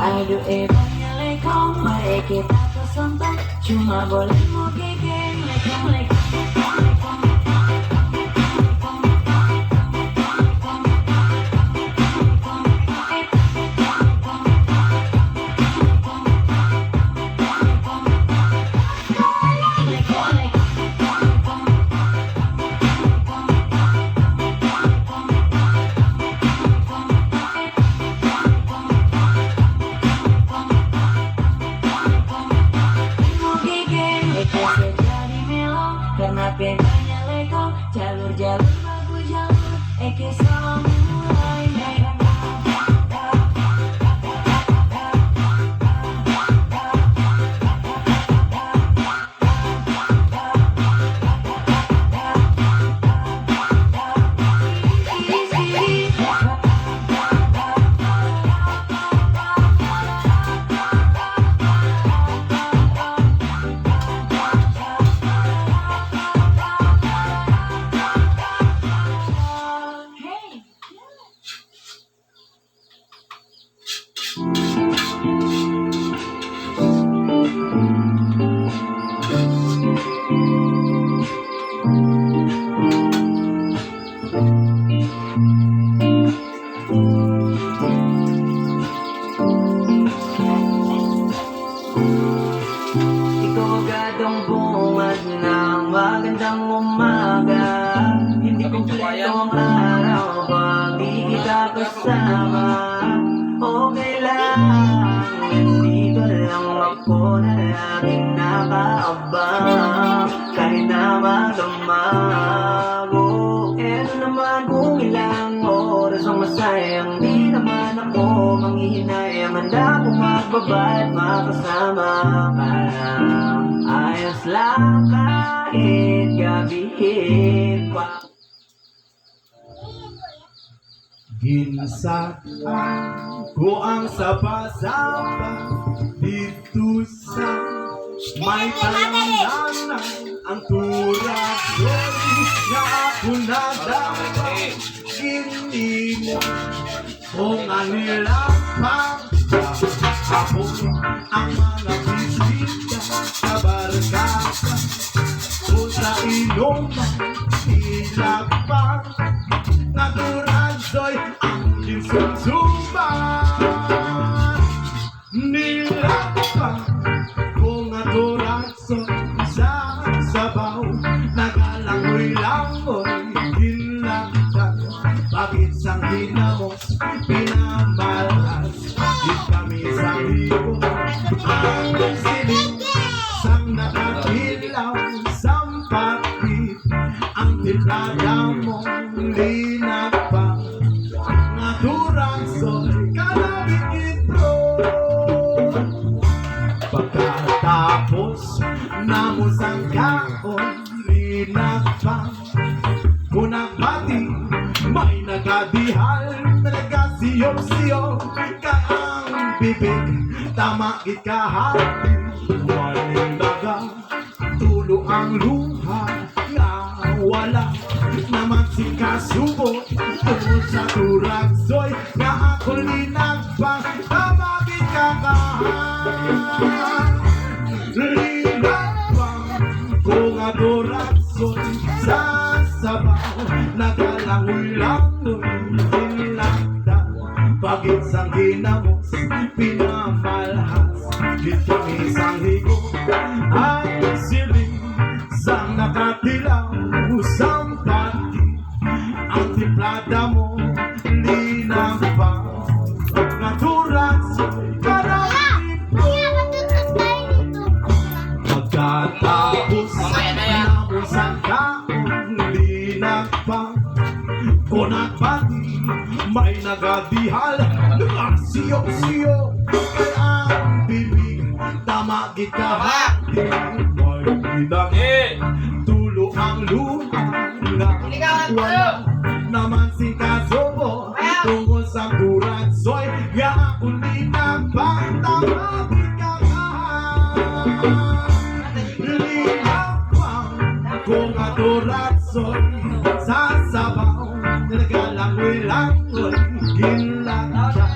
Aduh banyak lekong, mari kita kesentuh. Cuma boleh mau gigit lekong-lekong. Karena bedanya lego, jalur-jalur bagus jalur, Eki selalu mulai megang. Ikaw bumad ng magandang umaga. Hindi kumpleto ang araw pag di kita kasama. Okay lang, nandito lang ako na laging nakaabang. Kahit na magdamago, eto naman kung ilang oras ang masayang. Di naman ako manghihinayang, handa kong magbabad makasama. Parang ayos lang kahit gabihin pa. Ginsa ko ang sapa-sapa dito sa may talanganan. Ang turak doon na ako nadapa. Ginimo kung anilang ako ang mga bisita sa barkada o sa inuman ilagpag. Naturansoy ang kinsusuban nilagpag kung naturansoy sa sabaw. Nagalangoy-langoy ginlagdan bakit sang hinamos pinamalas. Di kami sa hiyo ang siling sang nakatilaw sampakit. Ang tiplada mo linagpag naturansoy kalabit ito. Pagkatapos namusang kaon linagpag kunagbati may nagadihal na nagasiyop-siyop ka ang bibig tamakit kahapin. Walindaga tulo ang luha nga wala naman si kasubo tungkol sa turaksoy nga ako linagpag tamakit kakahan. Linagpag kung nga turaksoy sa sabaw. Nagalangoy-langoy inlagdan pagit sang ginamos pinamalhas. Di kami sang higo ang siling sang nakatilaw sampati. Ang tiplada mo linagpag naturansoy kalabit mo. Pagkatapos namus ang kaon linagpag kunagbati may nagadihal nagasiyop-siyop kay ang bibig tamagit kahapin. May pinagin tulo ang luha nga wala naman si kasubo tungkol sa turansoy nga ako linagpag tamagit kahapin. Linagpag kung turansoy sa sabaw. Nagalangoy-langoy ginlagdan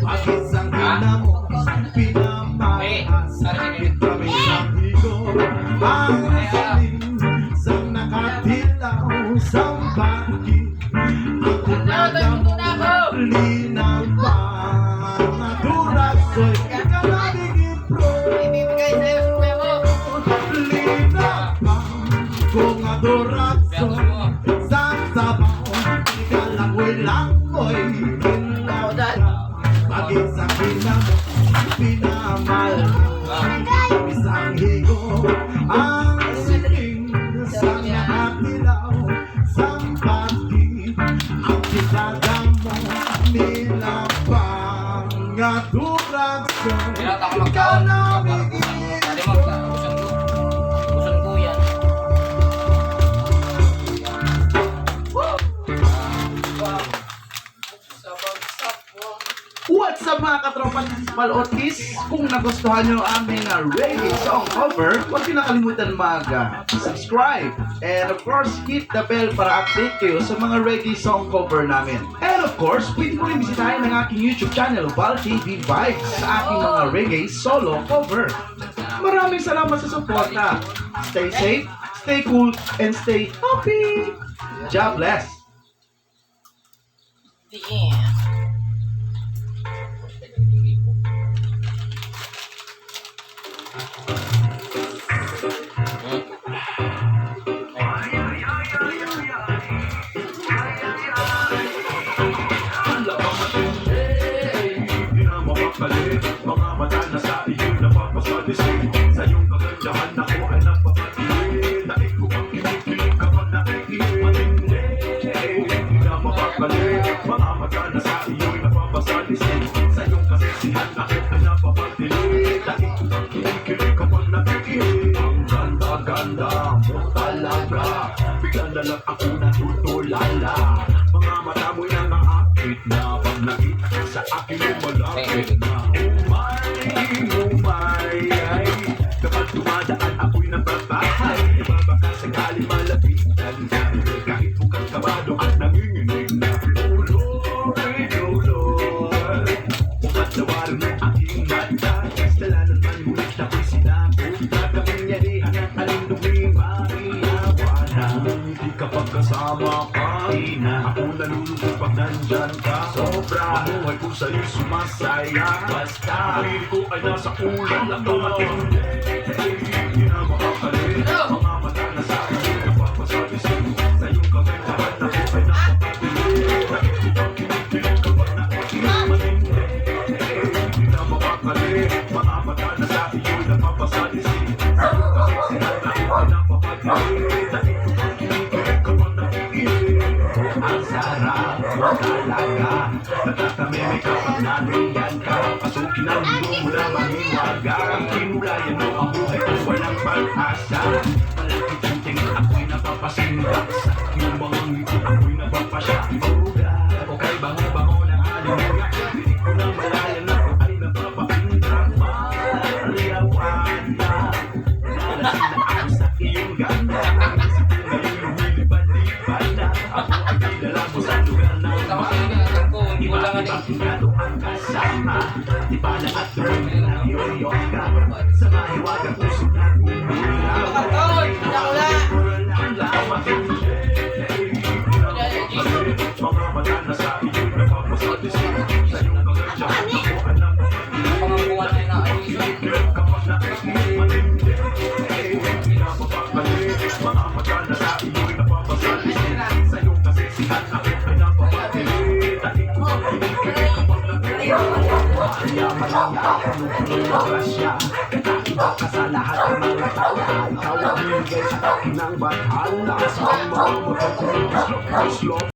pag isang ginamo pinamahas kami sa higo ang asaling sang nakatilaw sa bakit ako nadamo linaw pa nga durasoy kanabigin pro linaw pa kung nga durasoy sa sabaw kalangoy-langoy ilaw ka bagay sa pinamal isang higo ang siling sa nakatilaw sa bakit ang pisada mo nilapang nga duragsoy kanabigin What's up mga katropa ni Palortiz? Kung nagustuhan nyo ang aming reggae song cover, huwag nyo nakalimutan mag-subscribe. And of course, hit the bell para update kayo sa mga reggae song cover namin. And of course, pwede mo rin bisitahin ang aking YouTube channel, Val TV Vibes, sa aking mga reggae solo cover. Maraming salamat sa suporta. Stay safe, stay cool, and stay happy. God bless. Mga mata na sa iyo napapasalisig sa iyong kagandahan ako ay napapatili dahil ko pang kinikilig kapag nakikinig matindi hindi na mapapali mga mata na sa iyo napapasalisig sa iyong kasisihan ako ay napapatili dahil ko pang kinikilig kapag nakikinig ang ganda-ganda mo talaga biglang na lang ako natutulala mga mata mo'y nangaakit na pag nakita sa akin yung malapit na ay kapag dumadaan ako'y nababahay baka sakali malapitan na kahit mukhang kabado at nanginginig na oh Lord, oh Lord mukhang nawarin mo aking mata kasalanan man ngunit ako'y sinabi nagkapangyarihan at aling lumimahiyawa na hindi kapag kasama ka ako nalulungkot pag nandyan ka sobra mamuhay ko sa'yo sumasaya basta sarili ko ay nasa ulan lang matindi hindi na makakali mga mata na sa akin napapasalisig sa iyong kagandahan ako ay napapatili dahil ko pang kinikilig kapag nakikinig matindi hindi na makakali mga mata na sa iyo napapasalisig sa iyong kasisihan ako ay napapatili dahil ko pang kinikilig kapag nakikinig ang sarap mo talaga natatamimi kapag nandiyan ka pasukin ang mundo mula maniwaga ang kinulayan mo ang buhay ko walang pag-asa palagit ang tingin ako'y napapasindak sa iyong mga ngiti ako'y napapasya o kay bango-bango ng halimuya hindi ko na malayan ako ay napapakindang maliyawan na nalasing na ako sa iyong ganda ang isip ko ngayon lumilipad-lipad na ako ay kilala mo sa lugar ng iba-ibang tingado ang kasama di pala at tuloy na yoyos ka sa mahiwagang puso na gumulaw mga mata na sa iyo napapasalisig sa iyong kagandahan ako ang napapatili kapag nakikinig matindi hindi na mapapali mga mata na sa iyo napapasalisig sa iyong kasisihan ako ay napapatili dahil ko ang kinikilig kapag nakikinig mayaman ang ako ng grasya kakaiba ka sa lahat ng mga tao ikaw ang bigay sa akin ng bahala sa mga magkakulong slow